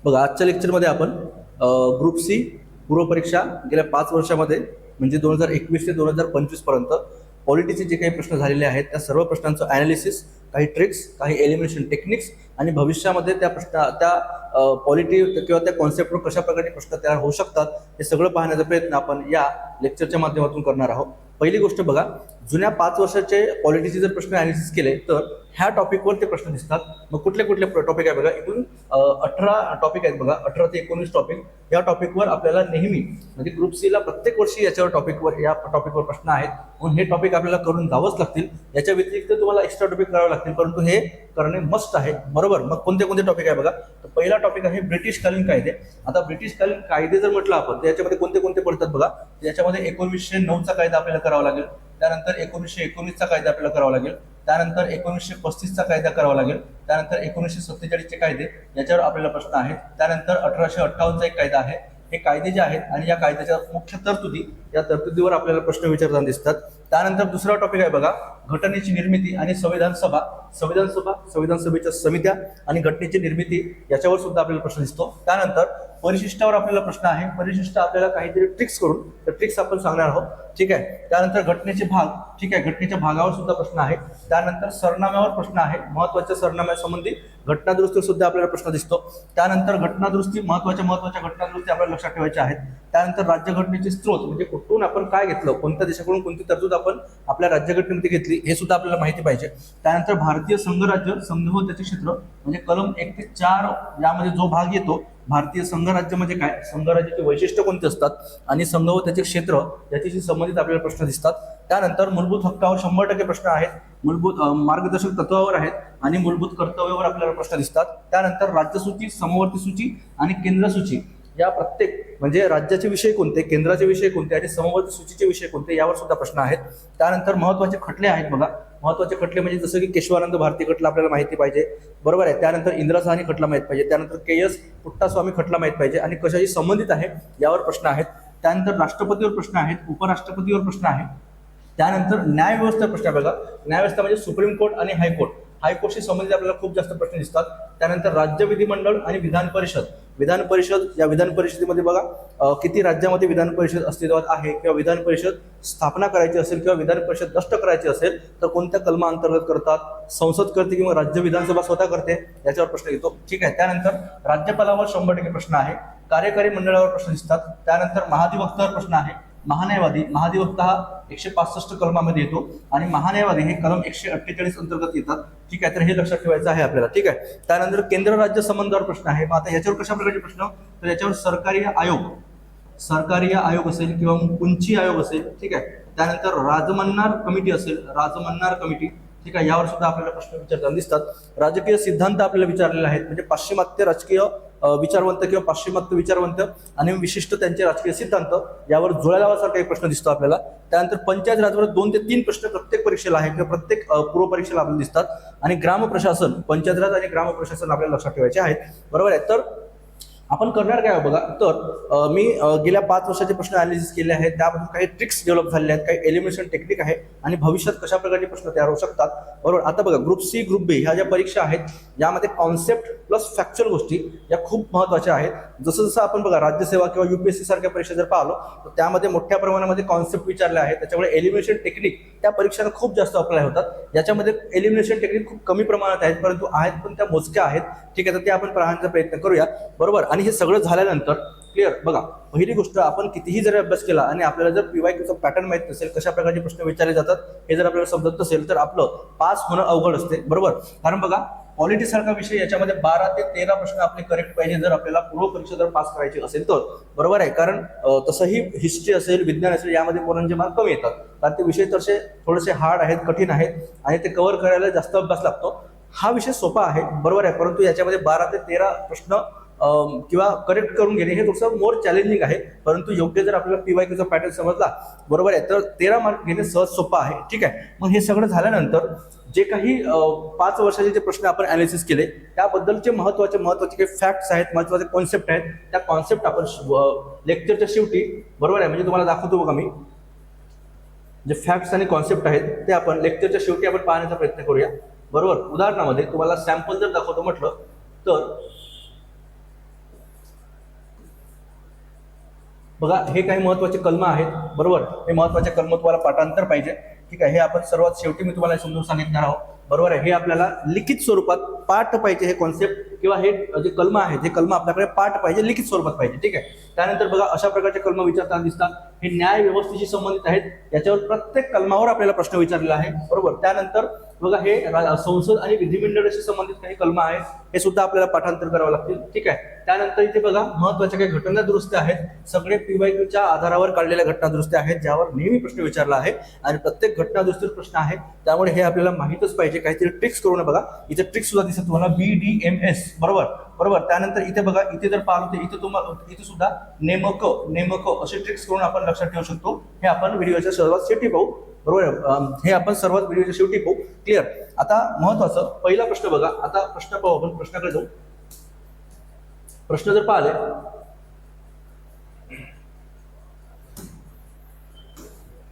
बघा आजच्या लेक्चरमध्ये आपण ग्रुप सी पूर्वपरीक्षा गेल्या 5 वर्षामध्ये म्हणजे 2021 ते 2025 पर्यंत पॉलिटीचे जे काही प्रश्न झालेले आहेत त्या सर्व प्रश्नांचं ॲनालिसिस, काही ट्रिक्स, काही एलिमिनेशन टेक्निक्स आणि भविष्यामध्ये त्या पॉलिटी किंवा त्या कॉन्सेप्टवर कशा प्रकारे प्रश्न तयार होऊ शकतात हे सगळं पाहण्याचा प्रयत्न आपण या लेक्चरच्या माध्यमातून करणार आहोत. पहिली गोष्ट बघा, जुन्या 5 वर्षाचे पॉलिटीचे जर प्रश्न ॲनालिसिस केले तर ह्या टॉपिकवर ते प्रश्न दिसतात. मग कुठले कुठले टॉपिक आहे बघा, एकूण 18 टॉपिक आहेत बघा, 18 ते 19 टॉपिक. या टॉपिकवर आपल्याला नेहमी म्हणजे ग्रुप सीला प्रत्येक वर्षी या टॉपिकवर प्रश्न आहेत, म्हणून हे टॉपिक आपल्याला करून जावंच लागतील. याच्या व्यतिरिक्त तुम्हाला एक्स्ट्रा टॉपिक करावे लागतील, परंतु हे करणे मस्ट आहे. बरोबर, मग कोणते कोणते टॉपिक आहे बघा. तर पहिला टॉपिक आहे ब्रिटिशकालीन कायदे. आता ब्रिटिशकालीन कायदे जर म्हटलं आपण तर याच्यामध्ये कोणते कोणते पडतात बघा. याच्यामध्ये 1909चा कायदा आपल्याला करावा लागेल, त्यानंतर 1919चा कायदा आपल्याला करावा लागेल, त्यानंतर 1935चा कायदा करावा लागेल, त्यानंतर 1947चे कायदे याच्यावर आपल्याला प्रश्न आहेत, त्यानंतर 1858चा एक कायदा आहे. हे कायदे जे आहेत आणि या कायद्याच्या मुख्य तरतुदी, या तरतुदीवर आपल्याला प्रश्न विचारताना दिसतात. त्यानंतर दुसरा टॉपिक आहे बघा, घटनेची निर्मिती आणि संविधान सभेच्या समित्या आणि घटनेची निर्मिती याच्यावर सुद्धा आपल्याला प्रश्न दिसतो. त्यानंतर परिशिष्टावर आपल्याला प्रश्न आहे. परिशिष्ट आपल्याला काहीतरी ट्रिक्स करून तर ट्रिक्स आपण सांगणार आहोत, ठीक आहे. त्यानंतर घटनेचे भाग, ठीक आहे, घटनेच्या भागावर सुद्धा प्रश्न आहे. त्यानंतर सरनाम्यावर प्रश्न आहे, महत्वाच्या सरनाम्यासंबंधी घटनादुरुस्तीवर सुद्धा आपल्याला प्रश्न दिसतो. त्यानंतर घटनादुरुस्ती, महत्वाच्या घटनादुरुस्ती आपल्याला लक्षात ठेवायच्या आहेत. त्यानंतर राज्यघटनेचे स्त्रोत म्हणजे कुठून आपण काय घेतलं, कोणत्या देशाकडून कोणती तरतूद आपण आपल्या राज्यघटनेमध्ये घेतली हे सुद्धा आपल्याला माहिती पाहिजे. त्यानंतर भारतीय संघराज्य, संघ व त्याचे क्षेत्र म्हणजे कलम 1 ते 4 यामध्ये जो भाग येतो, भारतीय संघराज्य म्हणजे काय, संघराज्याचे वैशिष्ट्य कोणते असतात आणि संघ व त्याचे क्षेत्र याच्याशी संबंधित आपल्याला प्रश्न दिसतात. त्यानंतर मूलभूत हक्कावर 100% प्रश्न आहेत, मूलभूत मार्गदर्शक तत्वावर आहेत आणि मूलभूत कर्तव्यावर आपल्याला प्रश्न दिसतात. त्यानंतर राज्यसूची, समवर्ती सूची आणि केंद्र सूची या प्रत्येक म्हणजे राज्याचे विषय कोणते, केंद्राचे विषय कोणते आणि समवर्ती सूचीचे विषय कोणते यावर सुद्धा प्रश्न आहेत. त्यानंतर महत्वाचे खटले आहेत बघा. महत्वाचे खटले म्हणजे जसं की केशवानंद भारती खटला आपल्याला माहिती पाहिजे, बरोबर आहे. त्यानंतर इंदिरासाहनी खटला माहित पाहिजे, त्यानंतर KS पुट्टास्वामी खटला माहित पाहिजे आणि कशाशी संबंधित आहे यावर प्रश्न आहेत. त्यानंतर राष्ट्रपतीवर प्रश्न आहेत, उपराष्ट्रपतीवर प्रश्न आहे. त्यानंतर न्यायव्यवस्था प्रश्न आहे बघा. न्यायव्यवस्था म्हणजे सुप्रीम कोर्ट आणि हायकोर्ट, हायकोर्टशी संबंधित आपल्याला खूप जास्त प्रश्न दिसतात. त्यानंतर राज्य विधिमंडळ आणि विधान परिषद. विधान परिषद, या विधान परिषदेमध्ये बघा किती राज्यामध्ये विधान परिषद अस्तित्वात आहे किंवा विधान परिषद स्थापना करायची असेल किंवा विधान परिषद नष्ट करायची असेल तर कोणत्या कलमा अंतर्गत करतात, संसद करते किंवा राज्य विधानसभा स्वतः करते याच्यावर प्रश्न येतो, ठीक आहे. त्यानंतर राज्यपालावर 100% प्रश्न आहे. कार्यकारी मंडळावर प्रश्न दिसतात. त्यानंतर महाधिवक्त्यावर प्रश्न आहे. महाधिवक्ता हा 165 कलमामध्ये येतो आणि महान्यायवादी हे कलम 148 अंतर्गत येतात, ठीक आहे. तर हे लक्षात ठेवायचं आहे आपल्याला, ठीक आहे. त्यानंतर केंद्र राज्य संबंधावर प्रश्न आहे. मग आता याच्यावर कशा प्रकारचे प्रश्न, तर याच्यावर सरकारी आयोग असेल किंवा उंची आयोग असेल, ठीक आहे. त्यानंतर राजमन्नार कमिटी, ठीक आहे, यावर सुद्धा आपल्याला प्रश्न विचारताना दिसतात. राजकीय सिद्धांत आपल्याला विचारलेले आहेत म्हणजे पाश्चिमात्य राजकीय विचारवंत किंवा पाश्चिमात्य विचारवंत आणि विशिष्ट त्यांचे राजकीय सिद्धांत यावर जुळ्या लावासारखा एक प्रश्न दिसतो आपल्याला. त्यानंतर पंचायत राजवर 2 ते 3 प्रश्न प्रत्येक परीक्षेला आहे किंवा प्रत्येक पूर्व परीक्षेला आपल्याला दिसतात. आणि ग्रामप्रशासन, पंचायत राज आणि ग्रामप्रशासन आपल्याला लक्षात ठेवायचे आहेत, बरोबर आहे. तर आपण करणार काय बघा, तर मी गेल्या 5 वर्षाचे प्रश्न ॲनालिसिस केले आहेत, त्यामधून काही ट्रिक्स डेव्हलप झालेले आहेत, काही एलिमिनेशन टेक्निक आहे आणि भविष्यात कशा प्रकारचे प्रश्न तयार होऊ शकतात, बरोबर. आता बघा ग्रुप सी, ग्रुप बी ह्या ज्या परीक्षा आहेत यामध्ये कॉन्सेप्ट प्लस फॅक्च्युअल गोष्टी या खूप महत्त्वाच्या आहेत. जसं जसं आपण बघा राज्यसेवा किंवा UPSC सारख्या परीक्षा जर पाहिलो तर त्यामध्ये मोठ्या प्रमाणामध्ये कॉन्सेप्ट विचारले आहेत, त्याच्यामुळे एलिमिनेशन टेक्निक त्या परीक्षांना खूप जास्त अप्लाय होतात. याच्यामध्ये एलिमिनेशन टेक्निक खूप कमी प्रमाणात आहेत, परंतु आहेत पण त्या मोजक्या आहेत, ठीक आहे. तर ते आपण पाहण्याचा प्रयत्न करूया, बरोबर. आणि हे सगळं झाल्यानंतर क्लिअर बघा, पहिली गोष्ट आपण कितीही जर अभ्यास केला आणि आपल्याला जर PYQचा पॅटर्न माहित नसेल, कशा प्रकारचे प्रश्न विचारले जातात हे जर आपल्याला समजत नसेल तर आपलं पास होणं अवघड असते, बरोबर. कारण बघा पॉलिटी सारखा विषय याच्यामध्ये 12 ते 13 प्रश्न आपले करेक्ट पाहिजे जर आपल्याला पूर्व परीक्षा जर पास करायची असेल तर, बरोबर आहे. कारण तसंही हिस्ट्री असेल, विज्ञान असेल यामध्ये पोरांचे मार्क कमी येतात कारण ते विषय तसे थोडेसे हार्ड आहेत, कठीण आहेत आणि ते कव्हर करायला जास्त अभ्यास लागतो. हा विषय सोपा आहे, बरोबर आहे, परंतु याच्यामध्ये 12 ते 13 प्रश्न किंवा करेक्ट करून घेणे हे थोडंसं मोर चॅलेंजिंग आहे, परंतु योग्य जर आपल्याला PYQचा पॅटर्न समजला, बरोबर आहे, तर 13 मार्क घेणे सहज सोपं आहे, ठीक आहे. मग हे सगळं झाल्यानंतर जे काही 5 वर्षाचे जे प्रश्न आपण ॲनालिसिस केले त्याबद्दलचे महत्वाचे काही फॅक्ट्स आहेत, महत्वाचे कॉन्सेप्ट आहेत, त्या कॉन्सेप्ट आपण लेक्चरच्या शेवटी, बरोबर आहे, म्हणजे तुम्हाला दाखवतो बघा मी जे फॅक्ट्स आणि कॉन्सेप्ट आहेत ते आपण लेक्चरच्या शेवटी आपण पाहण्याचा प्रयत्न करूया, बरोबर. उदाहरणामध्ये तुम्हाला सॅम्पल जर दाखवतो म्हटलं तर बघा हे काही महत्वाचे कलम आहेत, बरोबर. हे महत्वाचे कलम तुम्हाला पाठांतर पाहिजे, ठीक आहे. हे आपण सर्वात शेवटी मी तुम्हाला समजून सांगितणार आहोत, बरोबर आहे. हे आपल्याला लिखित स्वरूपात पाठ पाहिजे, हे कॉन्सेप्ट किंवा हे जे कलम आहेत हे कलम आपल्याकडे पाठ पाहिजे, लिखित स्वरूपात पाहिजे, ठीक आहे. त्यानंतर बघा अशा प्रकारचे कलम विचारताना दिसतात, हे न्याय व्यवस्थेशी संबंधित आहेत, याच्यावर प्रत्येक कलमावर आपल्याला प्रश्न विचारलेला आहे, बरोबर. त्यानंतर बघा हे संसद आणि विधिमंडळाशी संबंधित काही कलम आहेत, हे सुद्धा आपल्याला पाठांतर करावं लागतील, ठीक आहे. त्यानंतर इथे बघा महत्वाच्या काही घटना दुरुस्त्या आहेत, सगळे PYQच्या आधारावर काढलेल्या घटना दुरुस्त्या आहेत, ज्यावर नेहमी प्रश्न विचारला आहे आणि प्रत्येक घटना दुरुस्तीवर प्रश्न आहे, त्यामुळे हे आपल्याला माहितच पाहिजे. काहीतरी ट्रिक्स करून बघा, इथे ट्रिक्स सुद्धा दिसत तुम्हाला BDMS, बरोबर बरोबर. त्यानंतर इथे बघा, इथे जर पाहिलं तर इथे तुम्हाला इथे सुद्धा नेमक असे ट्रिक्स करून आपण लक्षात ठेवू शकतो. हे आपण व्हिडिओच्या सर्वात शेवटी पाहू, बरोबर. हे आपण सर्वात व्हिडिओच्या शेवटी पाहू, क्लिअर. आता महत्वाचं पहिला प्रश्न बघा, आता प्रश्न पाहू आपण, प्रश्नाकडे जाऊ. प्रश्न जर पाहिले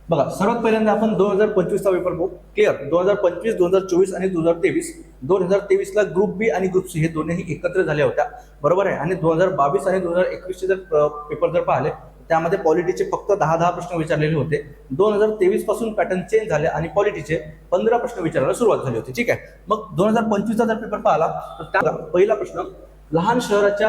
बघा, सर्वात पहिल्यांदा आपण 2025चा पेपर पाहू, क्लिअर. 2025, 2024 आणि 2023. 2023ला ग्रुप बी आणि ग्रुप सी हे दोन्ही एकत्र झाल्या होत्या, बरोबर आहे. आणि 2022 आणि 2021चे जर पेपर जर पाहिले त्यामध्ये पॉलिटीचे फक्त 10 प्रश्न विचारलेले होते. 2023 पासून पॅटर्न चेंज झाले आणि पॉलिटीचे 15 प्रश्न विचारायला सुरुवात झाली होती, ठीक आहे. मग 2025चा जर पेपर पाहिला तर त्या पहिला प्रश्न, लहान शहराच्या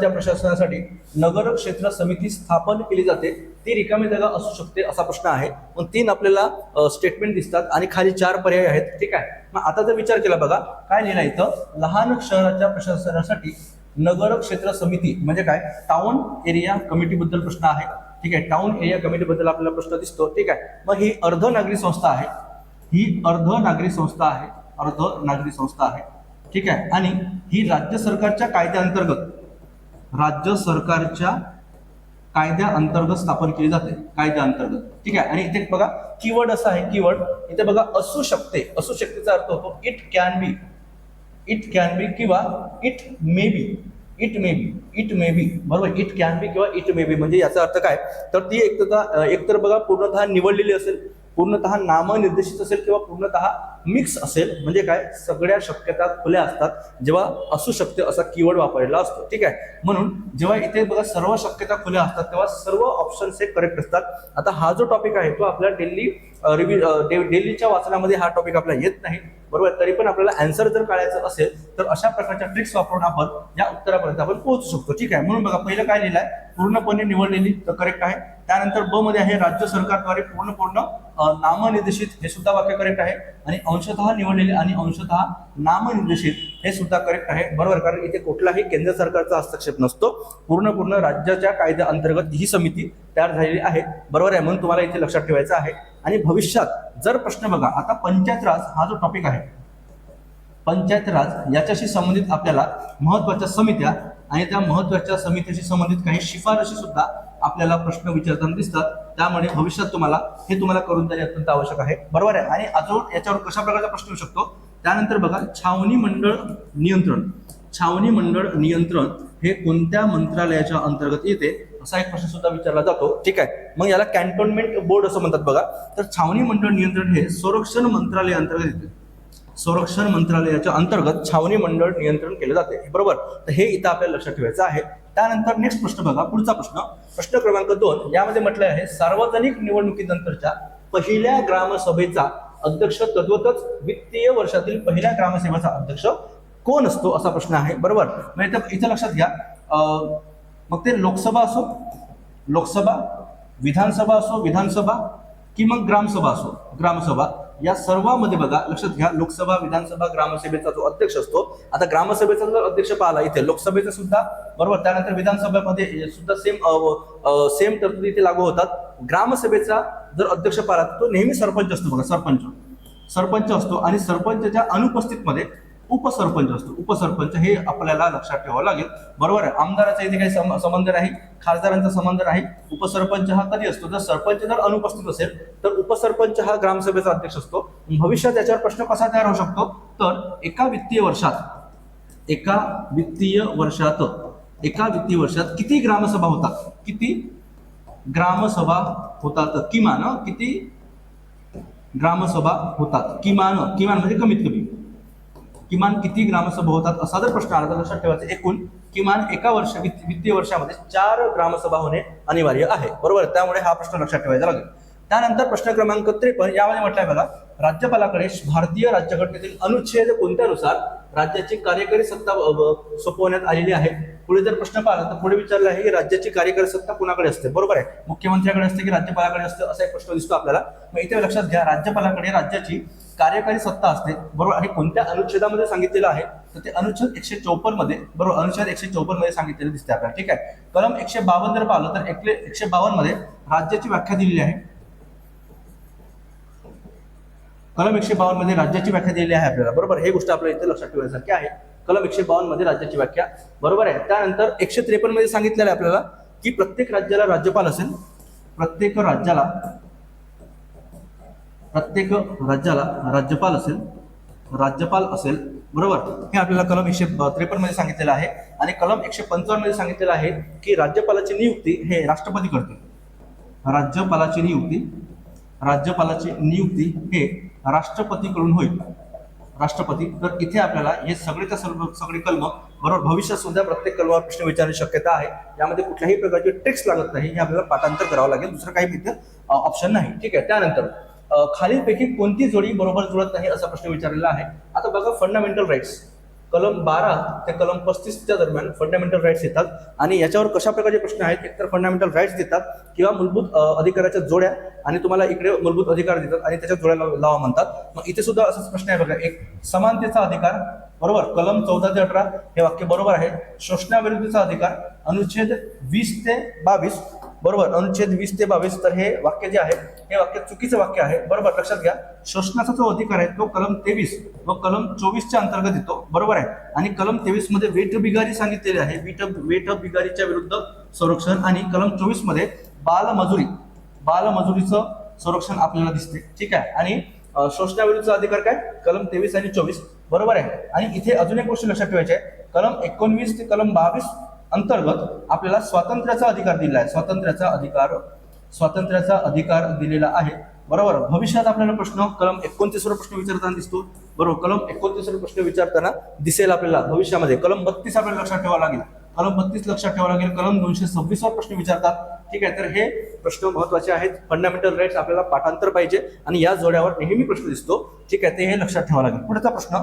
प्रशासनासाठी नगर क्षेत्र समिती स्थापन केली जाते, ती रिकामी जागा असू शकते, असा प्रश्न आहे. मग 3 आपल्याला स्टेटमेंट दिसतात आणि खाली 4 पर्याय आहेत, ठीक आहे. मग आता जर विचार केला बघा काय लिहिलं इथं, लहान शहराच्या प्रशासनासाठी नगर क्षेत्र समिती म्हणजे काय, टाउन एरिया कमिटी बद्दल प्रश्न आहे, ठीक आहे. टाउन एरिया कमिटी बद्दल आपल्याला प्रश्न दिसतो, ठीक आहे. मग ही अर्ध नागरी संस्था आहे, अर्ध नागरी संस्था आहे, ठीक आहे. आणि ही राज्य सरकारच्या कायद्याअंतर्गत स्थापन केली जाते, कायद्याअंतर्गत, ठीक आहे. आणि इथे बघा कीवर्ड असा आहे, कीवर्ड इथे बघा असू शकतेचा अर्थ होतो इट कॅन बी किंवा इट मे बी, बरोबर. इट कॅन बी किंवा इट मे बी म्हणजे याचा अर्थ काय, तर ती एकतर बघा पूर्णतः निवडलेली असेल, पूर्णतः नामनिर्देशित असेल किंवा पूर्णतः मिक्स असेल, म्हणजे काय सगळ्या शक्यता खुल्या असतात जेव्हा असू शकते असा कीवर्ड वापरलेला असतो, ठीक आहे. म्हणून जेव्हा इथे बघा सर्व शक्यता खुल्या असतात तेव्हा सर्व ऑप्शन्स हे करेक्ट असतात. आता हा जो टॉपिक आहे तो आपल्या डेलीच्या वाचनामध्ये हा टॉपिक आपल्याला येत नाही, बरोबर. तरी पण आपल्याला आन्सर जर काढायचं असेल तर अशा प्रकारच्या ट्रिक्स वापरून आपण या उत्तरापर्यंत आपण पोहोचू शकतो, ठीक आहे. म्हणून बघा पहिलं काय लिहिलंय, पूर्णपणे निवडलेली, तर करेक्ट आहे. त्यानंतर ब मध्ये आहे राज्य सरकारद्वारे पूर्ण नामनिर्देशित, हे सुद्धा वाक्य करेक्ट आहे. आणि अंशतः निवडलेले आणि अंशतः नामनिर्देशित हे सुद्धा करेक्ट आहे, बरोबर. कारण इथे कुठलाही केंद्र सरकारचा हस्तक्षेप नसतो, पूर्ण राज्याच्या कायद्या अंतर्गत ही समिती तयार झालेली आहे, बरोबर आहे. म्हणून तुम्हाला इथे लक्षात ठेवायचं आहे. आणि भविष्यात जर प्रश्न बघा, आता पंचायत राज हा जो टॉपिक आहे, पंचायत राज याच्याशी संबंधित आपल्याला महत्वाच्या समित्या आणि त्या महत्वाच्या समितीशी संबंधित काही शिफारशी सुद्धा आपल्याला प्रश्न विचारताना दिसतात. त्यामुळे भविष्यात तुम्हाला करून देणे अत्यंत आवश्यक आहे, बरोबर आहे. आणि अजून याच्यावर कशा प्रकारचा प्रश्न येऊ शकतो, त्यानंतर बघा छावणी मंडळ नियंत्रण हे कोणत्या मंत्रालयाच्या अंतर्गत येते, असा एक प्रश्न सुद्धा विचारला जातो, ठीक आहे. मग याला कॅन्टोन्मेंट बोर्ड असं म्हणतात बघा. तर छावणी मंडळ नियंत्रण हे संरक्षण मंत्रालयाअंतर्गत येते, संरक्षण मंत्रालयाच्या अंतर्गत छावणी मंडळ नियंत्रण केले जाते, बरोबर. तर हे इथं आपल्याला लक्षात ठेवायचं आहे. त्यानंतर नेक्स्ट प्रश्न बघा, पुढचा प्रश्न क्रमांक 2 यामध्ये म्हटलं आहे, सार्वजनिक निवडणुकीनंतरच्या पहिल्या ग्रामसभेचा अध्यक्ष तद्वतच वित्तीय वर्षातील पहिल्या ग्रामसभेचा अध्यक्ष कोण असतो, असा प्रश्न आहे, बरोबर. मग इथं लक्षात घ्या, मग ते लोकसभा विधानसभा की मग ग्रामसभा या सर्वांमध्ये बघा लक्षात घ्या, लोकसभा, विधानसभा, ग्रामसभेचा जो अध्यक्ष असतो, आता ग्रामसभेचा जर अध्यक्ष पाहिला इथे लोकसभेचा सुद्धा, बरोबर. त्यानंतर विधानसभेमध्ये सुद्धा सेम तरतुदी इथे लागू होतात. ग्रामसभेचा जर अध्यक्ष पाहिला तर तो नेहमी सरपंच असतो बघा, सरपंच असतो. आणि सरपंचच्या अनुपस्थितीमध्ये उपसरपंच असतो, उपसरपंच हे आपल्याला लक्षात ठेवावं लागेल, बरोबर आहे. आमदाराचा इथे काही संबंध नाही, खासदारांचा संबंध नाही. उपसरपंच हा कधी असतो, जर सरपंच जर अनुपस्थित असेल तर उपसरपंच हा ग्रामसभेचा अध्यक्ष असतो. भविष्यात याच्यावर प्रश्न कसा तयार होऊ शकतो, तर एका वित्तीय वर्षात किती ग्रामसभा होतात, किमान म्हणजे कमीत कमी किमान किती ग्रामसभा होतात, असा जर प्रश्न आला तर लक्षात ठेवायचं एकूण किमान एका वित्तीय वर्षामध्ये 4 ग्रामसभा होणे अनिवार्य आहे. बरोबर, त्यामुळे हा प्रश्न लक्षात ठेवायचा लागेल. त्यानंतर प्रश्न क्रमांक 53 यामध्ये म्हटलंय बघा, राज्यपालाकडे भारतीय राज्यघटनेतील अनुच्छेद कोणत्यानुसार राज्याची कार्यकारी सत्ता सोपवण्यात आलेली आहे. पुढे जर प्रश्न पाहिला तर पुढे विचारलं आहे की राज्याची कार्यकारी सत्ता कुणाकडे असते. बरोबर आहे, मुख्यमंत्र्याकडे असते की राज्यपालाकडे असते, असा एक प्रश्न दिसतो आपल्याला. मग इथे लक्षात घ्या, राज्यपालाकडे राज्याची कार्यकारी सत्ता असते. बरोबर, आणि कोणत्या अनुच्छेदामध्ये सांगितलेलं आहे तर ते अनुच्छेद 154 मध्ये, बरोबर, अनुच्छेद 154 मध्ये सांगितलेलं दिसते आपल्याला. ठीक आहे, कलम 152 जर पाहिलं तर 152 मध्ये राज्याची व्याख्या दिलेली आहे. कलम 152 मध्ये राज्याची व्याख्या दिलेली आहे आपल्याला. बरोबर, हे गोष्ट आपल्याला इथे लक्षात ठेवण्यासारखी आहे. कलम 152 मध्ये राज्याची व्याख्या, बरोबर आहे. त्यानंतर 153 मध्ये सांगितलेलं आहे आपल्याला की प्रत्येक राज्याला राज्यपाल असेल, प्रत्येक राज्याला राज्यपाल असेल. बरोबर, हे आपल्याला कलम 153 मध्ये सांगितलेलं आहे. आणि कलम 155 मध्ये सांगितलेलं आहे की राज्यपालाची नियुक्ती हे राष्ट्रपती करते. राज्यपालाची नियुक्ती हे राष्ट्रपतीकडून होईल. राष्ट्रपती. तर इथे आपल्याला हे सगळे कलम, बरोबर, भविष्यात सुद्धा प्रत्येक कलमावर प्रश्न विचारण्याची शक्यता आहे. यामध्ये कुठल्याही प्रकारची ट्रिक्स लागत नाही, हे आपल्याला पाठांतर करावं लागेल, दुसरं काही इथे ऑप्शन नाही. ठीक आहे, त्यानंतर खालीलपैकी कोणती जोडी बरोबर जुळत नाही असा प्रश्न विचारलेला आहे. आता बघा, फंडामेंटल राईट्स कलम 12 ते कलम 35च्या दरम्यान फंडामेंटल राईट्स येतात. आणि याच्यावर कशा प्रकारचे प्रश्न आहेत, एकतर फंडामेंटल राईट्स देतात किंवा मूलभूत अधिकाराच्या जोड्या, आणि तुम्हाला इकडे मूलभूत अधिकार देतात आणि त्याच्या जोड्या लावा म्हणतात. मग इथे सुद्धा असाच प्रश्न आहे बघा, एक समानतेचा अधिकार, बरोबर, कलम 14 ते 18 हे वाक्य बरोबर आहे. शोषणाविरुद्धचा अधिकार अनुच्छेद 20 ते 22, बरोबर, अनुच्छेद 20 ते 22, तर हे वाक्य जे आहे हे वाक्य चुकीचं वाक्य आहे. बरोबर, लक्षात घ्या, शोषणाचा जो अधिकार आहे तो कलम 23 व कलम 24च्या अंतर्गत येतो. बरोबर आहे. आणि कलम 23 मध्ये वेठबिगारी सांगितलेली आहे, वेठबिगारीच्या विरुद्ध संरक्षण. आणि कलम 24 मध्ये बालमजुरीचं संरक्षण आपल्याला दिसते. ठीक आहे, आणि शोषणाविरुद्धचा अधिकार काय, कलम 23 आणि 24, बरोबर आहे. आणि इथे अजून एक गोष्ट लक्षात ठेवायची आहे, कलम 19 ते कलम 22 अंतर्गत आपल्याला स्वातंत्र्याचा अधिकार दिला आहे. स्वातंत्र्याचा अधिकार दिलेला आहे. बरोबर, भविष्यात आपल्याला प्रश्न कलम 29 वर प्रश्न विचारताना दिसतो. बरोबर, कलम 29 वर प्रश्न विचारताना दिसेल आपल्याला भविष्यामध्ये. कलम 32 आपल्याला लक्षात ठेवावं लागेल, कलम 32 लक्षात ठेवावं लागेल. कलम 226 वर प्रश्न विचारतात. ठीक आहे, तर हे प्रश्न महत्वाचे आहेत. फंडामेंटल राईट्स आपल्याला पाठांतर पाहिजे आणि या जोड्यावर नेहमी प्रश्न दिसतो. ठीक आहे, ते हे लक्षात ठेवावं लागेल. पुढचा प्रश्न,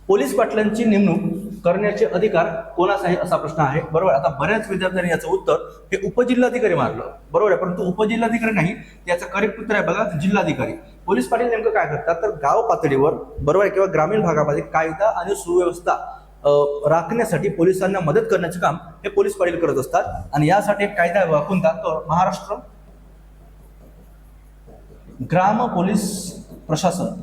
पोलीस पाटलांची नेमणूक करण्याचे अधिकार कोणास आहे असा प्रश्न आहे. बरोबर, आता बऱ्याच विद्यार्थ्यांनी याचं उत्तर हे उपजिल्हाधिकारी मारलं. बरोबर आहे, परंतु उपजिल्हाधिकारी नाही, त्याचं करेक्ट उत्तर आहे बघा, जिल्हाधिकारी. पोलीस पाटील नेमकं काय करतात तर गाव पातळीवर, बरोबर आहे, किंवा ग्रामीण भागामध्ये कायदा आणि सुव्यवस्था राखण्यासाठी पोलिसांना मदत करण्याचे काम हे पोलीस पाटील करत असतात. आणि यासाठी एक कायदा कोणता, तो महाराष्ट्र ग्राम पोलीस प्रशासन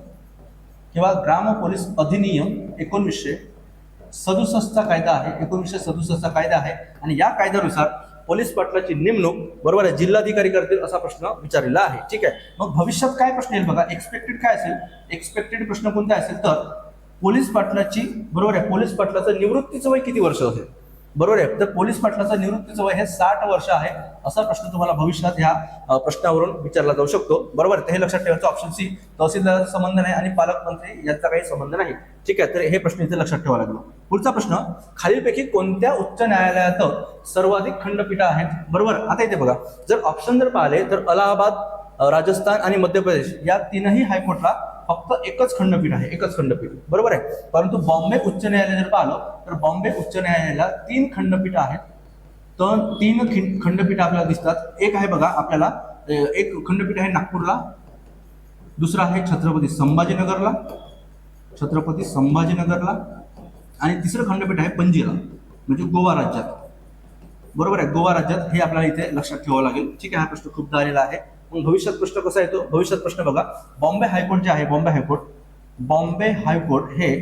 किंवा ग्राम पोलीस अधिनियम 1967चा कायदा आहे. 1967चा कायदा आहे. आणि या कायद्यानुसार पोलीस पाटलाची नेमणूक, बरोबर आहे, जिल्हाधिकारी करतील असा प्रश्न विचारलेला आहे. ठीक आहे, मग भविष्यात काय प्रश्न येईल बघा, एक्सपेक्टेड काय असेल, एक्सपेक्टेड प्रश्न कोणता असेल तर पोलीस पाटलाची, बरोबर आहे, पोलीस पाटलाचं निवृत्तीचं वय किती वर्ष असेल. बरोबर आहे, तर पोलीस पाटलाचं निवृत्तीचं वय हे 60 वर्ष आहे असा प्रश्न तुम्हाला भविष्यात ह्या प्रश्नावरून विचारला जाऊ शकतो. बरोबर, तर हे लक्षात ठेवायचं. ऑप्शन सी, तहसीलदाराचा संबंध नाही आणि पालकमंत्री यांचा काही संबंध नाही. ठीक आहे, तर हे प्रश्न इथे लक्षात ठेवावा लागलो. पुढचा प्रश्न, खालीलपैकी कोणत्या उच्च न्यायालयात सर्वाधिक खंडपीठ आहेत. बरोबर, आता इथे बघा, जर ऑप्शन जर पाहिले तर अलाहाबाद, राजस्थान आणि मध्य प्रदेश या तीनही हायकोर्टला फक्त एकच खंडपीठ आहे, एकच खंडपीठ. बरोबर आहे, परंतु बॉम्बे उच्च न्यायालय जर पाहिलं तर बॉम्बे उच्च न्यायालयाला 3 खंडपीठ आहेत. तर 3 खंडपीठ आपल्याला दिसतात. एक आहे बघा आपल्याला, एक खंडपीठ आहे नागपूरला, दुसरा आहे छत्रपती संभाजीनगरला, आणि तिसरं खंडपीठ आहे पणजीला, म्हणजे गोवा राज्यात. बरोबर आहे, गोवा राज्यात. हे आपल्याला इथे लक्षात ठेवावं लागेल. ठीक आहे, हा प्रश्न खूपदा आलेला आहे. मग भविष्यात प्रश्न कसा येतो, भविष्यात प्रश्न बघा, बॉम्बे हायकोर्ट जे आहे, बॉम्बे हायकोर्ट हे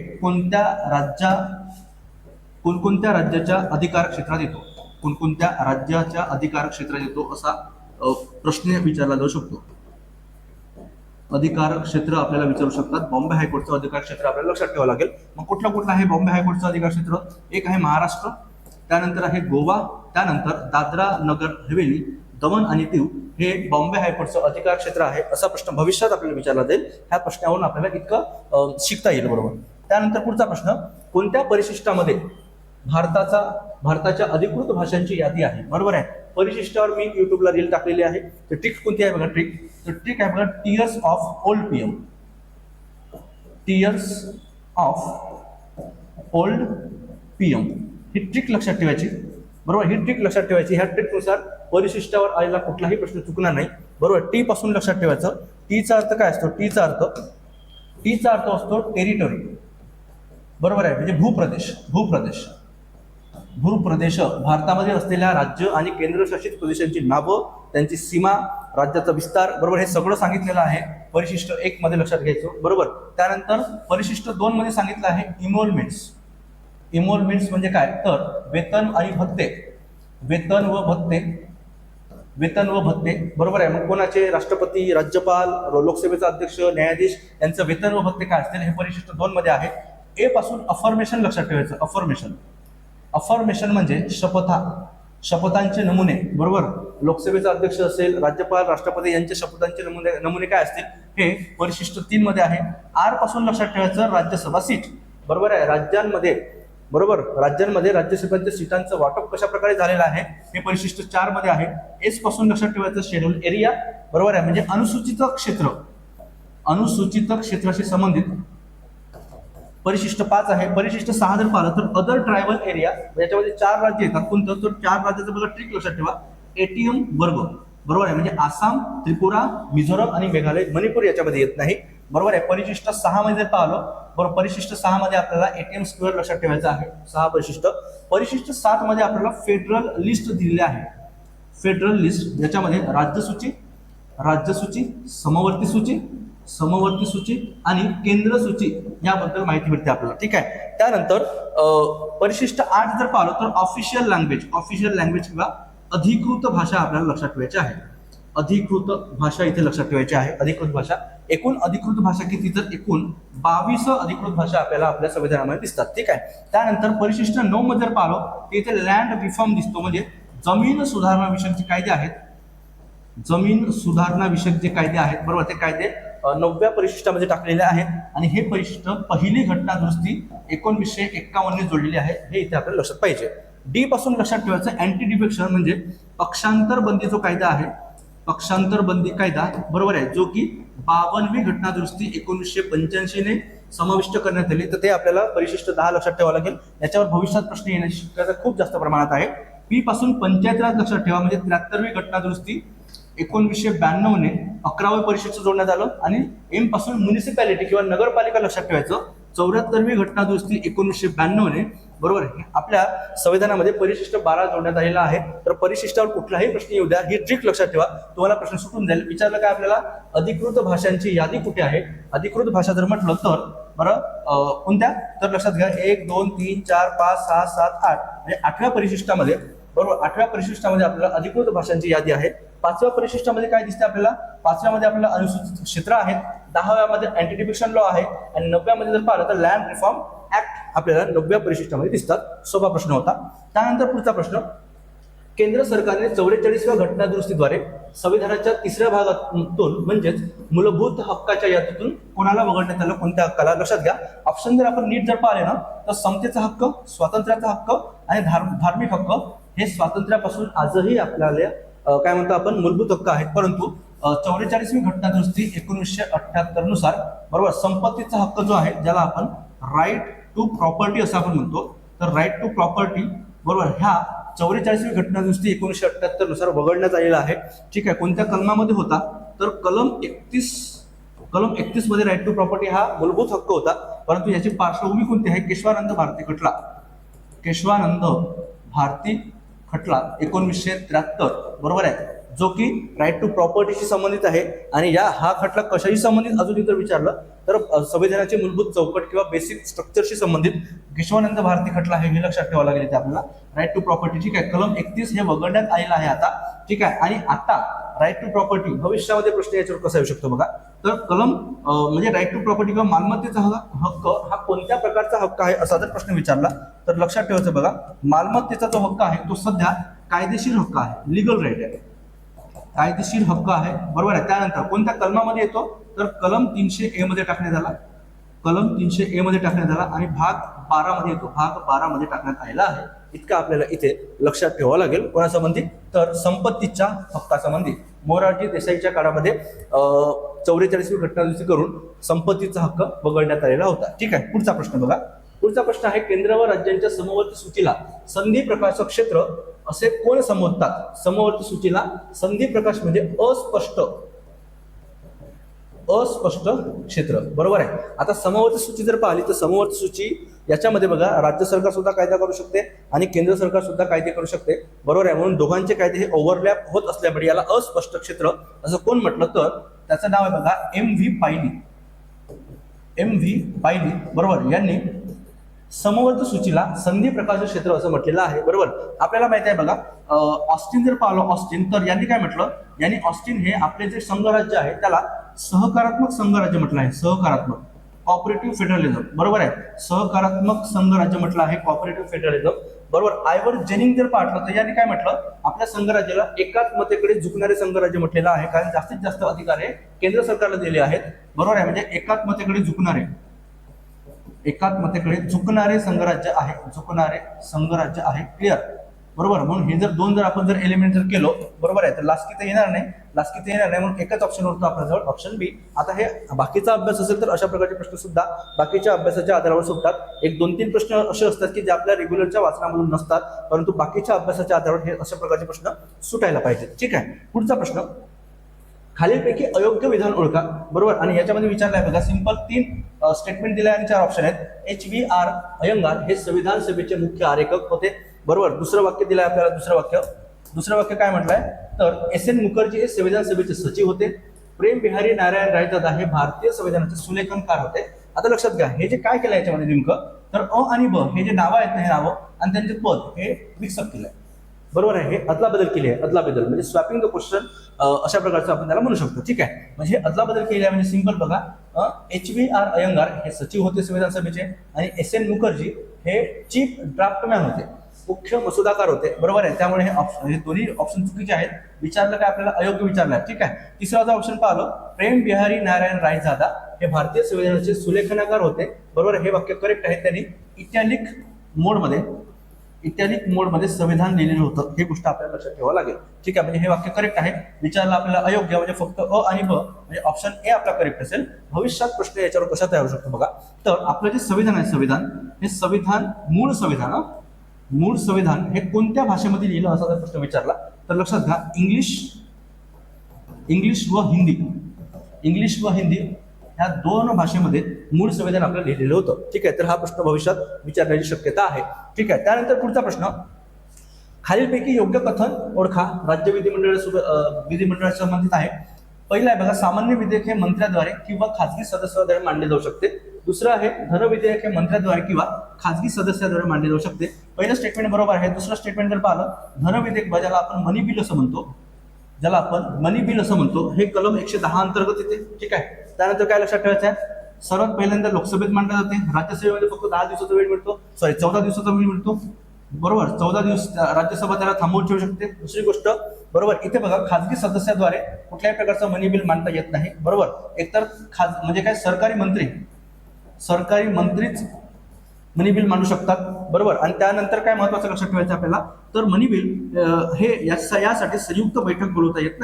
कोणकोणत्या राज्याच्या अधिकार क्षेत्रात येतो, कोणकोणत्या राज्याच्या अधिकार क्षेत्रात येतो असा प्रश्न विचारला जाऊ शकतो. अधिकार क्षेत्र आपल्याला विचारू शकतात. बॉम्बे हायकोर्टचं अधिकार क्षेत्र आपल्याला लक्षात ठेवावं लागेल. मग कुठलं आहे बॉम्बे हायकोर्टचं अधिकार क्षेत्र, एक आहे महाराष्ट्र, त्यानंतर आहे गोवा, त्यानंतर दादरा नगर हवेली, दमन आणि दीव हे बॉम्बे हायकोर्टचं अधिकार क्षेत्र आहे असा प्रश्न भविष्यात आपल्याला विचारला जाईल. ह्या प्रश्नावरून आपल्याला इतकं शिकता येईल. बरोबर, त्यानंतर पुढचा प्रश्न, कोणत्या परिशिष्टामध्ये भारताच्या अधिकृत भाषांची यादी आहे, बरोबर आहे. परिशिष्टावर मी युट्यूबला रील टाकलेली आहे. तर ट्रिक कोणती आहे बघा, तर ट्रिक आहे बघा, tears of old PM. Tears of old PM he trick लक्षात ठेवायची, बरोबर. ही ट्रिक लक्षात ठेवायची. ह्या ट्रिकनुसार परिशिष्टावर आलेला कुठलाही प्रश्न चुकणार नाही, बरोबर. टी पासून लक्षात ठेवायचं. टीचा अर्थ काय असतो? टीचा अर्थ असतो टेरिटरी, बरोबर आहे, म्हणजे भूप्रदेश. भारतामध्ये असलेल्या राज्य आणि केंद्रशासित प्रदेशांची नावं, त्यांची सीमा, राज्याचा विस्तार, बरोबर, हे सगळं सांगितलेलं आहे परिशिष्ट 1 मध्ये, लक्षात घ्यायचं, बरोबर. त्यानंतर परिशिष्ट 2 मध्ये सांगितलं आहे इमोलमेंट्स म्हणजे काय, तर वेतन आणि भत्ते, वेतन व भत्ते, बरोबर आहे. मग कोणाचे? राष्ट्रपती, राज्यपाल, लोकसभेचा अध्यक्ष, न्यायाधीश यांचं वेतन व भत्ते काय असतील, हे परिशिष्ट 2 मध्ये आहे. ए पासून अफर्मेशन लक्षात ठेवायचं. अफर्मेशन म्हणजे शपथांचे नमुने, बरोबर. लोकसभेचा अध्यक्ष असेल, राज्यपाल, राष्ट्रपती यांच्या शपथांचे नमुने काय असतील, हे परिशिष्ट 3 मध्ये आहे. आर पासून लक्षात ठेवायचं राज्यसभा सीट, बरोबर आहे. राज्यांमध्ये राज्यसभेच्या सीटांचं वाटप कशा प्रकारे झालेलं आहे, हे परिशिष्ट 4 मध्ये आहे. एस पासून लक्षात ठेवायचं शेड्यूल एरिया, बरोबर आहे, म्हणजे अनुसूचित क्षेत्राशी संबंधित. परिशिष्ट 5 आहे. परिशिष्ट 6 जर पाहिलं तर अदर ट्रायबल एरिया, याच्यामध्ये 4 राज्य येतात. कोणतं? तर 4 राज्याचं बघा ट्रिक लक्षात ठेवा. एटीएम वर्ग, बरोबर आहे, म्हणजे आसाम, त्रिपुरा, मिझोरम आणि मेघालय, मणिपूर याच्यामध्ये येत नाही, बरोबर आहे. परिशिष्ट 6 मध्ये जर पाहिलं, बरोबर, परिशिष्ट 6 मध्ये आपल्याला एटीएम स्क्वेअर लक्षात ठेवायचं आहे. 6 परिशिष्ट. परिशिष्ट 7 मध्ये आपल्याला फेडरल लिस्ट दिलेली आहे. फेडरल लिस्ट याच्यामध्ये राज्यसूची, समवर्ती सूची आणि केंद्र सूची याबद्दल माहिती मिळते आपल्याला, ठीक आहे. त्यानंतर परिशिष्ट 8 जर पाहिलं तर ऑफिशियल लँग्वेज किंवा अधिकृत भाषा आपल्याला लक्षात ठेवायची आहे. अधिकृत भाषा इथे लक्षात ठेवायची आहे. अधिकृत भाषा, एकूण अधिकृत भाषा किती? तर एकूण 22 अधिकृत भाषा आपल्याला आपल्या संविधानामध्ये दिसतात, ठीक आहे. त्यानंतर परिशिष्ट 9 मध्ये जर पाहिलं तर इथे लँड रिफॉर्म दिसतो, म्हणजे जमीन सुधारणा विषयक जे कायदे आहेत, बरोबर, ते कायदे 9व्या परिशिष्टामध्ये टाकलेले आहेत. आणि हे परिशिष्ट पहिली घटना दुरुस्ती 1951 ने जोडलेली आहे, हे इथे आपल्याला लक्षात पाहिजे. डी पासून लक्षात ठेवायचं अँटी डिफेक्शन म्हणजे पक्षांतर बंदी जो कायदा आहे, पक्षांतर बंदी कायदा, बरोबर आहे, जो की 52वी घटना दुरुस्ती 1985 ने समाविष्ट करण्यात आली. तर ते आपल्याला परिशिष्ट 10 लक्षात ठेवावं लागेल. याच्यावर भविष्यात प्रश्न येण्याची शक्यता खूप जास्त प्रमाणात आहे. पी पासून पंचायत राज लक्षात ठेवा, म्हणजे 73वी घटना दुरुस्ती 1992 ने 11वे परिशिष्ट जोडण्यात आलं. आणि एम पासून म्युनिसिपॅलिटी किंवा नगरपालिका लक्षात ठेवायचं. 74वी घटना दुरुस्ती 1992 ने, बरोबर, आपल्या संविधानामध्ये परिशिष्ट 12 जोडण्यात आलेला आहे. तर परिशिष्टावर कुठलाही प्रश्न येऊ द्या, ही ट्रिक लक्षात ठेवा, तुम्हाला प्रश्न सुटून जाईल. विचारलं काय आपल्याला, अधिकृत भाषांची यादी कुठे आहे? अधिकृत भाषा जर म्हटलं तर बरं कोणत्या? तर लक्षात घ्या 1, 2, 3, 4, 5, 6, 7, 8 म्हणजे 8व्या परिशिष्टामध्ये, बरोबर, 8व्या परिशिष्टामध्ये आपल्याला अधिकृत भाषांची यादी आहे. 5व्या परिशिष्टामध्ये काय दिसते आपल्याला? 5व्यामध्ये आपल्याला अनुसूचित क्षेत्र आहेत, 10व्यामध्ये अँटी डिफेक्शन लॉ आहे आणि 9व्यामध्ये जर पाहिलं तर लँड रिफॉर्म ऍक्ट आपल्याला 9व्या परिशिष्टामध्ये दिसतात. सोपा प्रश्न होता. त्यानंतर पुढचा प्रश्न, केंद्र सरकारने 44व्या घटना दुरुस्तीद्वारे संविधानाच्या 3ऱ्या भागातून म्हणजेच मूलभूत हक्काच्या यादीतून कोणाला वगळण्यात आलं? कोणत्या हक्काला? लक्षात घ्या. ऑप्शन जर आपण नीट जर पाहिले ना तर समतेचा हक्क, स्वातंत्र्याचा हक्क आणि धार्मिक हक्क हे स्वातंत्र्यापासून आजही आपल्याला काय म्हणतो आपण मूलभूत हक्क आहेत. परंतु 44वी घटना दुरुस्ती 1978 नुसार, बरोबर, संपत्तीचा हक्क जो आहे, ज्याला आपण राईट टू प्रॉपर्टी असं आपण म्हणतो, तर राईट टू प्रॉपर्टी, बरोबर, ह्या 44वी घटना दुरुस्ती 1978 नुसार वगळण्यात आलेला आहे, ठीक आहे. कोणत्या कलमामध्ये होता? तर कलम 31 मध्ये राईट टू प्रॉपर्टी हा मूलभूत हक्क होता. परंतु याची पार्श्वभूमी कोणती आहे? केशवानंद भारती खटला 1973, बरोबर आहे, जो की राईट टू प्रॉपर्टीशी संबंधित आहे. आणि हा खटला कशाशी संबंधित अजून इतर विचारलं तर संविधानाची मूलभूत चौकट किंवा बेसिक स्ट्रक्चरशी संबंधित केशवानंद भारती खटला हे लक्षात ठेवावं लागेल इथे आपल्याला. राईट टू प्रॉपर्टी, ठीक आहे. कलम 31 हे वगळण्यात आलेलं आहे आता, ठीक आहे. आणि आता राईट टू प्रॉपर्टी भविष्यामध्ये प्रश्न याच्यावर कसा येऊ शकतो बघा. तर कलम म्हणजे राईट टू प्रॉपर्टी किंवा मालमत्तेचा हक्क हा कोणत्या प्रकारचा हक्क आहे असा जर प्रश्न विचारला तर लक्षात ठेवायचं बघा, मालमत्तेचा जो हक्क आहे तो सध्या कायदेशीर हक्क आहे, लिगल राईट आहे, कायदेशीर हक्क आहे, बरोबर आहे. त्यानंतर कोणत्या कलमामध्ये येतो तर कलम 300A मध्ये टाकण्यात आला, आणि भाग 12 मध्ये येतो, भाग 12 मध्ये टाकण्यात आलेला आहे. इतकं आपल्याला इथे लक्षात ठेवावं लागेल. कोणासंबंधी? तर संपत्तीच्या हक्कासंबंधी. मोरारजी देसाईच्या काळामध्ये 44वी घटना दुरुस्ती करून संपत्तीचा हक्क वगळण्यात आलेला होता. ठीक आहे, पुढचा प्रश्न बघा. पुढचा प्रश्न आहे, केंद्र व राज्यांच्या समवर्ती सूचीला संधी प्रकाश क्षेत्र असे कोण संबोधतात? समवर्ती सूचीला संधी प्रकाश म्हणजे अस्पष्ट क्षेत्र, बरोबर आहे. आता समवर्ती सूची जर पाहिली तर समवर्ती सूची याच्यामध्ये बघा, राज्य सरकार सुद्धा कायदा करू शकते आणि केंद्र सरकार सुद्धा कायदे करू शकते, बरोबर आहे. म्हणून दोघांचे कायदे हे ओव्हरलॅप होत असल्यामुळे याला अस्पष्ट क्षेत्र असं कोण म्हटलं तर त्याचं नाव आहे बघा M.V. पायली, बरोबर. यांनी समवर्ती सूचीला संधी प्रकाश क्षेत्र असं म्हटलेलं आहे, बरोबर. आपल्याला माहिती आहे बघा, ऑस्टिन जर पाहिलं ऑस्टिन, तर यांनी काय म्हटलं? यांनी ऑस्टिन हे आपले जे संघराज्य आहे त्याला सहकारात्मक संघराज्य म्हटलं आहे. सहकारात्मक, कॉपरेटिव्ह फेडरलिझम, बरोबर आहे. सहकारात्मक संघराज्य म्हटलं आहे, कॉपरेटिव्ह फेडरलिझम, बरोबर. आयवर जेनिंग जर पाहिलं तर यांनी काय म्हटलं? आपल्या संघराज्याला एकात्मतेकडे झुकणारे संघराज्य म्हटलेलं आहे, कारण जास्तीत जास्त अधिकार हे केंद्र सरकारला दिले आहेत, बरोबर आहे. म्हणजे एकात्मतेकडे झुकणारे संघराज्य आहे, क्लिअर, बरोबर. म्हणून हे जर आपण जर एलिमेंट जर केलो, बरोबर आहे, तर लास्की येणार नाही, म्हणून एकच ऑप्शन उरतो आपल्याजवळ, ऑप्शन बी. आता हे बाकीचा अभ्यास असेल तर अशा प्रकारचे प्रश्न सुद्धा बाकीच्या अभ्यासाच्या आधारावर सुटतात. 1-2-3 प्रश्न असे असतात की जे आपल्या रेग्युलरच्या वाचनामधून नसतात, परंतु बाकीच्या अभ्यासाच्या आधारावर हे अशा प्रकारचे प्रश्न सुटायला पाहिजेत. ठीक आहे, पुढचा प्रश्न, खालीलपैकी अयोग्य विधान ओळखा, बरोबर. आणि याच्यामध्ये विचारलं आहे बघा, सिंपल 3 स्टेटमेंट दिले आणि 4 ऑप्शन आहेत. H.V.R. अय्यंगार हे संविधान सभेचे मुख्य आरेखक होते, बरोबर. दुसरं वाक्य दिलंय आपल्याला, दुसरं वाक्य काय म्हटलंय तर S.N. मुखर्जी हे संविधान सभेचे सचिव होते. प्रेम बिहारी नारायण रायजादा हे भारतीय संविधानाचे सुलेखनकार होते. आता लक्षात घ्या, हे जे काय केलं याच्यामध्ये नेमकं तर अ आणि ब हे जे नावं आहेत ना, हे नावं आणि त्यांचे पद हे मिक्सअप केलंय, बरोबर आहे. हे अदलाबदल केली आहे, अदलाबदल म्हणजे स्वॅपिंग द क्वेश्चन अशा प्रकारचं आपण त्याला म्हणू शकतो. ठीक आहे, म्हणजे अदलाबदल केली आहे म्हणजे सिंपल बघा, H.V.R. अय्यंगार हे सचिव होते संविधान सभेचे आणि S.N. मुखर्जी हे चीफ ड्राफ्टमॅन होते, मुख्य मसुदाकार होते, बरोबर आहे. त्यामुळे हे दोन्ही ऑप्शन चुकीचे आहेत. विचारलं काय आपल्याला? अयोग्य विचारलं आहे. ठीक आहे, तिसरा ऑप्शन पाहिलं, प्रेम बिहारी नारायण रायजादा हे भारतीय संविधानाचे सुलेखनकार होते, बरोबर. हे वाक्य करेक्ट आहे. त्यांनी इटॅलिक मोडमध्ये संविधान लिहिलेलं होतं, हे गोष्ट आपल्याला लक्षात ठेवावं लागेल. ठीक आहे, म्हणजे हे वाक्य करेक्ट आहे. विचारलं आपल्याला अयोग्य म्हणजे फक्त अ आणि ब, म्हणजे ऑप्शन ए आपला करेक्ट असेल. भविष्यात प्रश्न याच्यावर कशा तयार होऊ शकतो बघा, तर आपलं जे संविधान आहे, हे संविधान मूळ संविधान हे कोणत्या भाषेमध्ये लिहिलं असा जर प्रश्न विचारला तर लक्षात घ्या, इंग्लिश व हिंदी ह्या 2 भाषेमध्ये मूळ संविधान आपल्याला लिहिलेलं होतं. ठीक आहे, तर हा प्रश्न भविष्यात विचारण्याची शक्यता आहे. ठीक आहे, त्यानंतर पुढचा प्रश्न, खालीलपैकी योग्य कथन ओळखा. राज्य विधिमंडळाशी संबंधित आहे. पहिला आहे बघा, सामान्य विधेयक हे मंत्र्याद्वारे किंवा खाजगी सदस्याद्वारे मांडले जाऊ शकते. दुसरं आहे, धन विधेयक हे मंत्र्याद्वारे किंवा खाजगी सदस्याद्वारे मांडले जाऊ शकते. पहिलं स्टेटमेंट बरोबर आहे. दुसरं स्टेटमेंट जर पाहिलं, धन विधेयक ज्याला आपण मनी बिल असं म्हणतो, हे कलम 110 अंतर्गत येते. ठीक आहे, त्यानंतर काय लक्षात ठेवायचं आहे, सर्वात पहिल्यांदा लोकसभेत मांडलं जाते, राज्यसभेमध्ये फक्त 10 दिवसाचा वेळ मिळतो, 14 दिवसाचा वेळ मिळतो, बरोबर. 14 दिवस राज्यसभा त्याला थांबवून ठेवू शकते. दुसरी गोष्ट, बरोबर, इथे बघा, खाजगी सदस्याद्वारे कुठल्याही प्रकारचं मनी बिल मांडता येत नाही, बरोबर. एकतर म्हणजे काय, सरकारी मंत्रीच मनी बिल मांडू शकतात, बरोबर. आणि त्यानंतर काय महत्वाचं लक्षात ठेवायचं आपल्याला, तर मनी बिल हे यासाठी संयुक्त बैठक बोलवता येत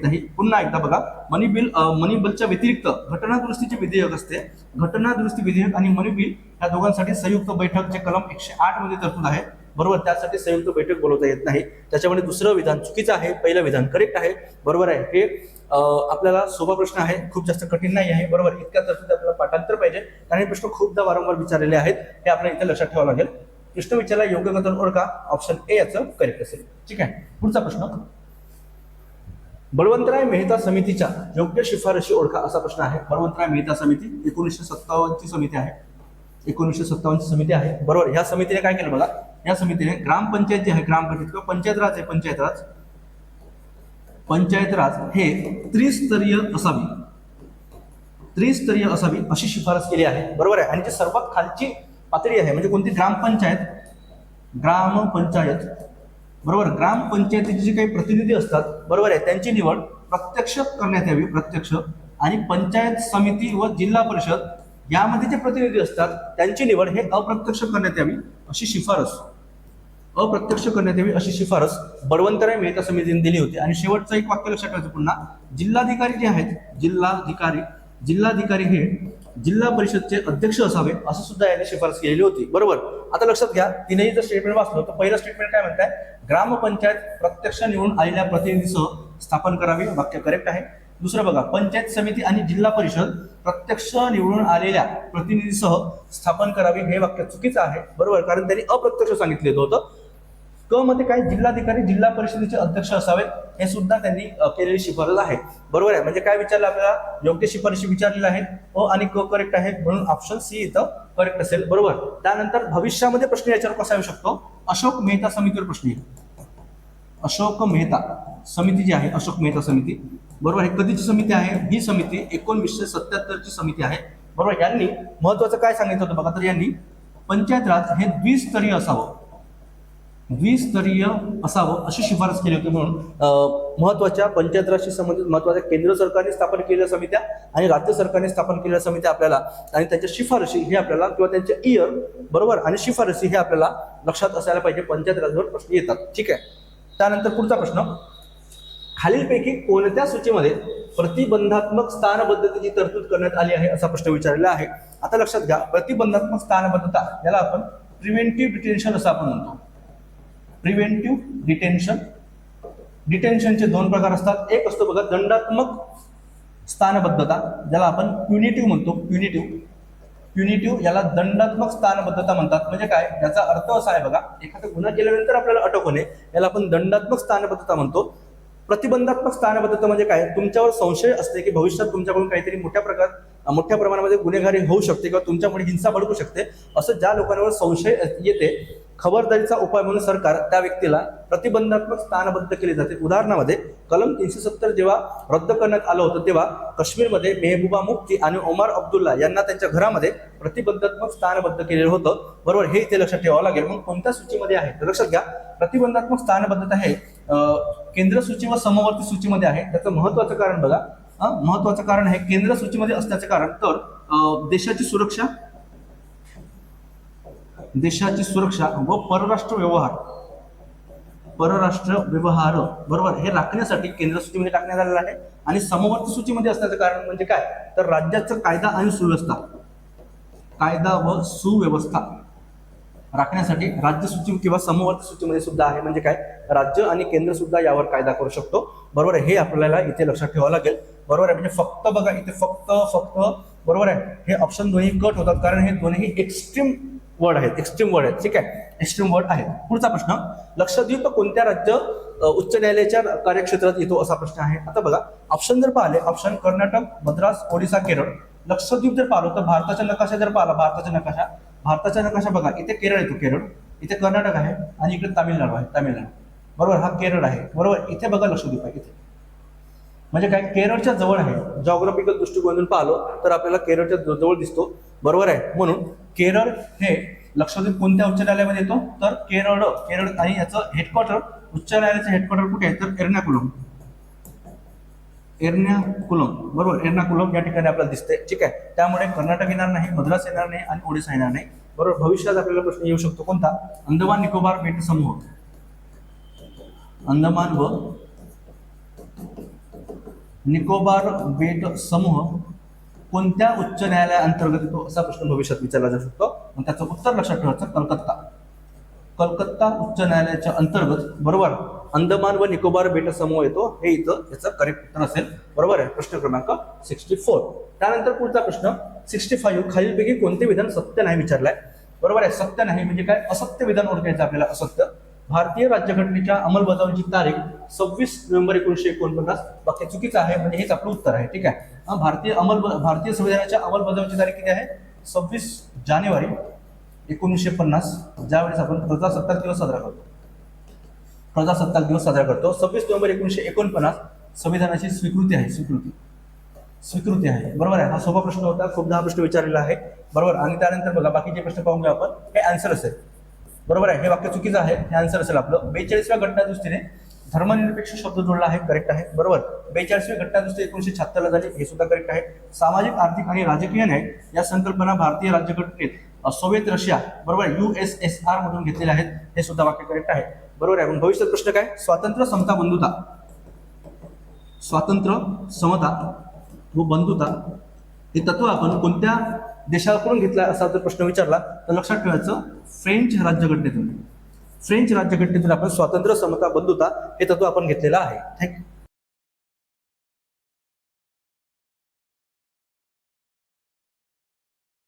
नाही. पुन्हा एकदा बघा, मनी बिलच्या व्यतिरिक्त घटना दुरुस्तीचे विधेयक असते. घटना दुरुस्ती विधेयक आणि मनी बिल या दोघांसाठी संयुक्त बैठक जे कलम 108 मध्ये तरतूद आहे, बरोबर, त्यासाठी संयुक्त बैठक बोलवता येत नाही. त्याच्यामुळे दुसरं विधान चुकीचं आहे, पहिलं विधान करेक्ट आहे, बरोबर आहे. हे आपल्याला सोपा प्रश्न आहे, खूप जास्त कठीण नाही आहे, बरोबर. इतक्या तरतूद आपल्याला पाठांतर पाहिजे, कारण हे प्रश्न खूपदा वारंवार विचारलेले आहेत, हे आपल्याला इथे लक्षात ठेवावं लागेल. प्रश्न विचारला योग्य कथन ओळखा, ऑप्शन ए याचं करेक्ट असेल. ठीक आहे, पुढचा प्रश्न, बळवंतराय मेहता समितीच्या योग्य शिफारशी ओळखा असा प्रश्न आहे. बळवंतराय मेहता समिती 1957 ची समिती आहे, 1957 ची समिती आहे, बरोबर. ह्या समितीने काय केलं बघा, या समितीने ग्रामपंचायत जे आहे, ग्रामपंचायत किंवा पंचायत राज हे त्रिस्तरीय असावी अशी शिफारस केली आहे, बरोबर आहे. आणि जी सर्वात खालची पातळी आहे म्हणजे कोणती, ग्रामपंचायत, बरोबर. ग्रामपंचायतीचे जे काही प्रतिनिधी असतात, बरोबर आहे, त्यांची निवड प्रत्यक्ष करण्यात यावी, प्रत्यक्ष. आणि पंचायत समिती व जिल्हा परिषद यामध्ये जे प्रतिनिधी असतात त्यांची निवड हे अप्रत्यक्ष करण्यात यावी अशी शिफारस बळवंतराय मेहता समितीने दिली होती. आणि शेवटचं एक वाक्य लक्षात ठेवायचं पुन्हा, जिल्हाधिकारी जे आहेत जिल्हाधिकारी हे जिल्हा परिषदचे अध्यक्ष असावे असं सुद्धा याने शिफारस केलेली होती. बरोबर. आता लक्षात घ्या, तिनेही जर स्टेटमेंट वाचलं तर पहिलं स्टेटमेंट काय म्हणताय, ग्रामपंचायत प्रत्यक्ष निवडून आलेल्या प्रतिनिधीसह स्थापन करावी, वाक्य करेक्ट आहे. दुसरं बघा, पंचायत समिती आणि जिल्हा परिषद प्रत्यक्ष निवडून आलेल्या प्रतिनिधीसह स्थापन करावी, हे वाक्य चुकीचं आहे. बरोबर, कारण त्यांनी अप्रत्यक्ष सांगितलेलं होतं. क मध्ये काय, जिल्हाधिकारी जिल्हा परिषदेचे अध्यक्ष असावेत, हे सुद्धा त्यांनी केलेली शिफारस आहे. बरोबर आहे. म्हणजे काय विचारलं आपल्याला, योग्य शिफारशी विचारलेल्या आहेत, अ आणि क करेक्ट आहे, म्हणून ऑप्शन सी इथं करेक्ट असेल. बरोबर. त्यानंतर भविष्यामध्ये प्रश्न याच्यावर कसा येऊ शकतो, अशोक मेहता समितीवर प्रश्न येईल. अशोक मेहता समिती जी आहे, अशोक मेहता समिती, बरोबर. हे कधीची समिती आहे, ही समिती 1977 ची समिती आहे. बरोबर. यांनी महत्वाचं काय सांगितलं होतं बघा, तर यांनी पंचायत राज हे द्विस्तरीय असावं अशी शिफारस केली होती. म्हणून महत्वाच्या पंचायत राजशी संबंधित महत्वाच्या केंद्र सरकारने स्थापन केलेल्या समित्या आणि राज्य सरकारने स्थापन केलेल्या समित्या आपल्याला, आणि त्यांच्या शिफारशी हे आपल्याला, किंवा त्यांचे इयर, बरोबर, आणि शिफारशी हे आपल्याला लक्षात असायला पाहिजे. पंचायत राजवर प्रश्न येतात. ठीक आहे. त्यानंतर पुढचा प्रश्न, खालीलपैकी कोणत्या सूचीमध्ये प्रतिबंधात्मक स्थानबद्धतेची तरतूद करण्यात आली आहे असा प्रश्न विचारलेला आहे. आता लक्षात घ्या, प्रतिबंधात्मक स्थानबद्धता याला आपण प्रिव्हेंटिव्ह डिटेन्शन असं आपण म्हणतो. प्रिव्हेंटिव्ह डिटेन्शनचे दोन प्रकार असतात. एक असतो बघा दंडात्मक स्थानबद्धता, ज्याला आपण प्युनिटिव्ह म्हणतो. प्युनिटिव्ह याला दंडात्मक स्थानबद्धता म्हणतात. म्हणजे काय, याचा अर्थ असा आहे बघा, एखादा गुन्हा केल्यानंतर आपल्याला अटक होणे, याला आपण दंडात्मक स्थानबद्धता म्हणतो. प्रतिबंधात्मक स्थानबद्धता म्हणजे काय, तुमच्यावर संशय असते की भविष्यात तुमच्याकडून काहीतरी मोठ्या प्रमाणामध्ये गुन्हेगारी होऊ शकते किंवा तुमच्यामुळे हिंसा भडकू शकते, असं ज्या लोकांवर संशय येते, खबरदारीचा उपाय म्हणून सरकार त्या व्यक्तीला प्रतिबंधात्मक स्थानबद्ध केले जाते. उदाहरणामध्ये कलम 370 जेव्हा रद्द करण्यात आलं होतं, तेव्हा काश्मीरमध्ये मेहबूबा मुफ्ती आणि ओमर अब्दुल्ला यांना त्यांच्या घरामध्ये प्रतिबंधात्मक स्थानबद्ध केलेलं होतं. बरोबर. हे इथे लक्षात ठेवावं लागेल. मग कोणत्या सूचीमध्ये आहे तर लक्षात घ्या, प्रतिबंधात्मक स्थानबद्धता हे केंद्र सूची व समवर्ती सूचीमध्ये आहे. त्याचं महत्वाचं कारण बघा, महत्वाचं कारण आहे केंद्र सूचीमध्ये असण्याचं कारण, तर देशाची सुरक्षा व परराष्ट्र व्यवहार, बरोबर, हे राखण्यासाठी केंद्र सूचीमध्ये टाकण्यात आलेलं आहे. आणि समवर्ती सूचीमध्ये असण्याचं कारण म्हणजे काय, तर राज्याचं कायदा व सुव्यवस्था राखण्यासाठी राज्य सूची किंवा समवर्ती सूचीमध्ये सुद्धा आहे. म्हणजे काय, राज्य आणि केंद्र सुद्धा यावर कायदा करू शकतो. बरोबर आहे. हे आपल्याला इथे लक्षात ठेवावं लागेल. बरोबर आहे. म्हणजे फक्त बघा इथे फक्त बरोबर आहे, हे ऑप्शन दोन्ही कट होतात, कारण हे दोन्ही एक्स्ट्रीम वर्ड आहेत. ठीक आहे, एक्स्ट्रीम वर्ड आहेत. पुढचा प्रश्न, लक्षद्वीप कोणत्या राज्य उच्च न्यायालयाच्या कार्यक्षेत्रात येतो असा प्रश्न आहे. आता बघा, ऑप्शन जर पाहिले, ऑप्शन कर्नाटक, मद्रास, ओडिसा, केरळ. लक्षद्वीप जर पाहिलं तर भारताचा नकाशा जर पाहिला, भारताचा नकाशा बघा, इथे केरळ येतो, इथे कर्नाटक आहे, आणि इकडे तामिळनाडू आहे. बरोबर, हा केरळ आहे. बरोबर. इथे बघा लक्षद्वीप आहे, इथे म्हणजे काय, केरळच्या जवळ आहे. जॉग्राफिकल दृष्टिकोनातून पाहिलं तर आपल्याला केरळच्या जवळ दिसतो. बरोबर आहे. म्हणून केरळ हे लक्षद्वीप कोणत्या उच्च न्यायालयामध्ये येतो, तर केरळ, आणि याचं हेडक्वार्टर, उच्च न्यायालयाचं हेडक्वार्टर कुठे आहे, तर एर्नाकुलम. बरोबर, एर्नाकुलम या ठिकाणी आपल्याला दिसते. ठीक आहे. त्यामुळे कर्नाटक येणार नाही, मद्रास येणार नाही, आणि ओडिसा येणार नाही. बरोबर. भविष्यात आपल्याला प्रश्न येऊ शकतो कोणता, अंदमान निकोबार बेट समूह. अंदमान व निकोबार बेट समूह कोणत्या उच्च न्यायालयाअंतर्गत येतो असा प्रश्न भविष्यात विचारला जाऊ शकतो. आणि त्याचं उत्तर लक्षात ठेवायचं, कलकत्ता उच्च न्यायालयाच्या अंतर्गत, बरोबर, अंदमान व निकोबार बेट समूह येतो. हे इथं याचं करेक्ट उत्तर असेल. बरोबर आहे. प्रश्न क्रमांक 64. त्यानंतर पुढचा प्रश्न 65, खालीलपैकी कोणते विधान सत्य नाही विचारलाय. बरोबर आहे. सत्य नाही म्हणजे काय, असत्य विधान ओळखायचं आपल्याला. असत्य, भारतीय राज्यघटनेच्या अंमलबजावणीची तारीख 26 नोव्हेंबर 1949. बाकी चुकीचं आहे, म्हणजे हेच आपलं उत्तर आहे. ठीक आहे. भारतीय संविधानाच्या अंमलबजावणीची तारीख किती आहे, 26 जानेवारी 1950, ज्यावेळेस आपण प्रजासत्ताक दिवस साजरा करतो. 26 नोव्हेंबर 1949 संविधानाची स्वीकृती आहे. बरोबर आहे. हा सोपा प्रश्न होता, खूपदा हा प्रश्न विचारलेला आहे. बरोबर. आणि त्यानंतर बघा बाकीचे प्रश्न पाहूया आपण. हे आन्सर असेल. बरोबर आहे. हे वाक्य चुकीचं आहे, हे आन्सर असेल आपलं. 42व्या घटना दुरुस्तीने धर्मनिरपेक्ष शब्द जोडला आहे, करेक्ट आहे, बरोबर. 42वी घटनादुरुस्ती 1976 ला झाली, हे सुद्धा करेक्ट आहे. सामाजिक, आर्थिक आणि राजकीय न्याय या संकल्पना भारतीय राज्यघटनेत सोव्हिएत रशिया, बरोबर, USSR मधून घेतलेल्या आहेत, हे सुद्धा वाक्य करेक्ट आहे, बरोबर आहे. भविष्यात प्रश्न काय? स्वातंत्र्य, समता, बंधुता. स्वातंत्र्य, समता व बंधुता हे तत्व आपण कोणत्या देशाकडून घेतला असा जर प्रश्न विचारला तर लक्षात ठेवायचं फ्रेंच राज्यघटनेतून. फ्रेंच राज्यघटनेतून आपण स्वातंत्र्य, समता, बंधुता हे तत्व आपण घेतलेलं आहे.